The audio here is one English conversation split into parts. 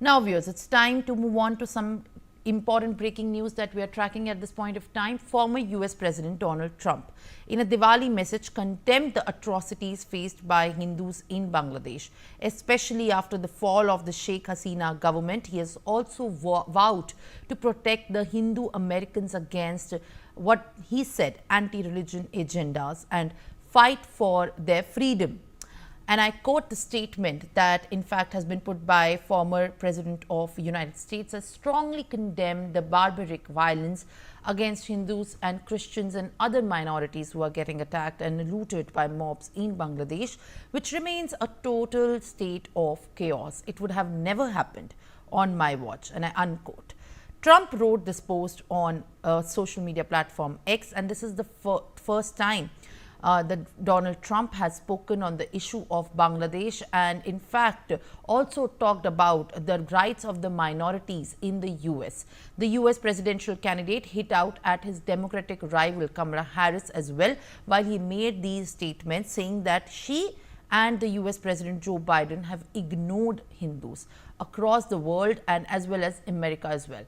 Now viewers, it's time to move on to some important breaking news that we are tracking at this point of time. Former US President Donald Trump, in a Diwali message, condemned the atrocities faced by Hindus in Bangladesh, especially after the fall of the Sheikh Hasina government. He has also vowed to protect the Hindu Americans against what he said anti-religion agendas and fight for their freedom. And I quote the statement that in fact has been put by former President of the United States, as strongly condemned the barbaric violence against Hindus and Christians and other minorities who are getting attacked and looted by mobs in Bangladesh, which remains a total state of chaos. It would have never happened on my watch, and I unquote. Trump wrote this post on social media platform X, and this is the first time that Donald Trump has spoken on the issue of Bangladesh, and in fact also talked about the rights of the minorities in the US. The US presidential candidate hit out at his Democratic rival Kamala Harris as well, while he made these statements saying that she and the US President Joe Biden have ignored Hindus across the world and as well as America as well.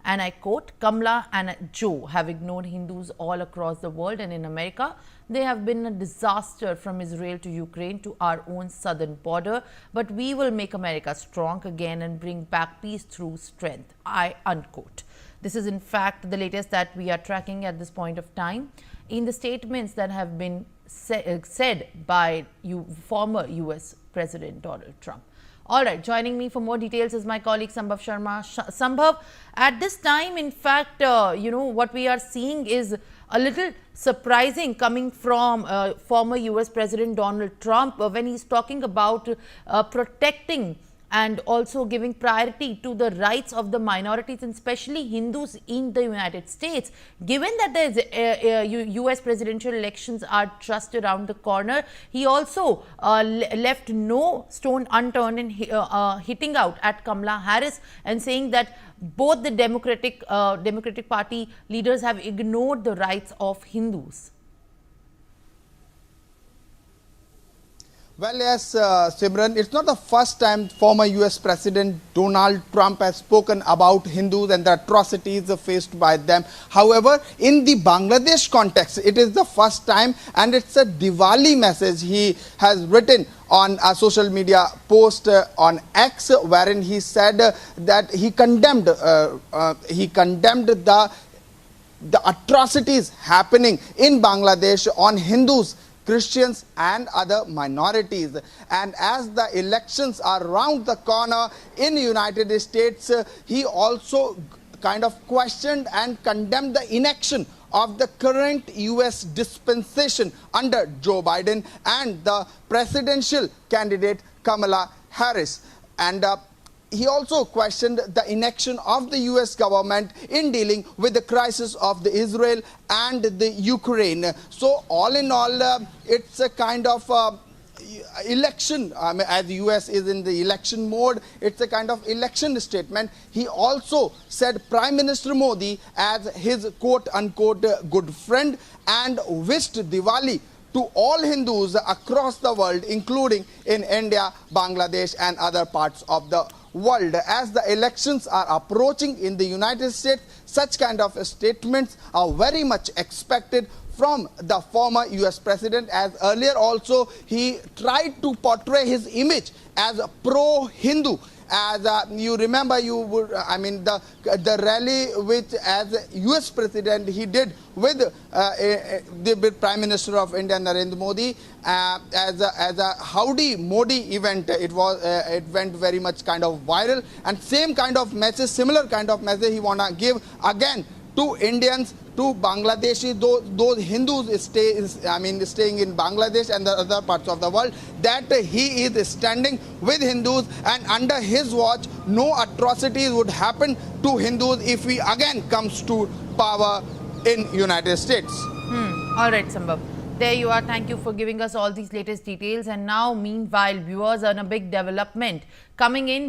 And I quote, Kamala and Joe have ignored Hindus all across the world, and in America, they have been a disaster from Israel to Ukraine to our own southern border. But we will make America strong again and bring back peace through strength. I unquote. This is in fact the latest that we are tracking at this point of time in the statements that have been said by former US President Donald Trump. All right, joining me for more details is my colleague Sambhav Sharma. Sambhav, at this time, in fact, what we are seeing is a little surprising coming from former US President Donald Trump when he's talking about protecting and also giving priority to the rights of the minorities, and especially Hindus in the United States. Given that the US presidential elections are just around the corner, he also left no stone unturned in hitting out at Kamala Harris and saying that both the Democratic Party leaders have ignored the rights of Hindus. Well, yes, Simran, it's not the first time former US President Donald Trump has spoken about Hindus and the atrocities faced by them. However, in the Bangladesh context, it is the first time, and it's a Diwali message he has written on a social media post on X, wherein he said that he condemned the atrocities happening in Bangladesh on Hindus, Christians and other minorities. And as the elections are around the corner in the United States, he also kind of questioned and condemned the inaction of the current US dispensation under Joe Biden and the presidential candidate Kamala Harris. And he also questioned the inaction of the US government in dealing with the crisis of the Israel and the Ukraine. So all in all, it's a kind of election, as the US is in the election mode, it's a kind of election statement. He also said Prime Minister Modi as his quote-unquote good friend and wished Diwali to all Hindus across the world, including in India, Bangladesh and other parts of the world. As the elections are approaching in the United States, such kind of statements are very much expected from the former US president, as earlier also he tried to portray his image as a pro-Hindu. As you remember, the rally which as US president he did with the Prime Minister of India Narendra Modi as a Howdy Modi event. It went very much kind of viral, and same kind of message, similar kind of message he wanna give again to Indians, to Bangladeshi, those Hindus staying in Bangladesh and the other parts of the world, that he is standing with Hindus, and under his watch no atrocities would happen to Hindus if he again comes to power in United States. All right, Sambhav. There you are. Thank you for giving us all these latest details. And now, meanwhile, viewers, on a big development coming in.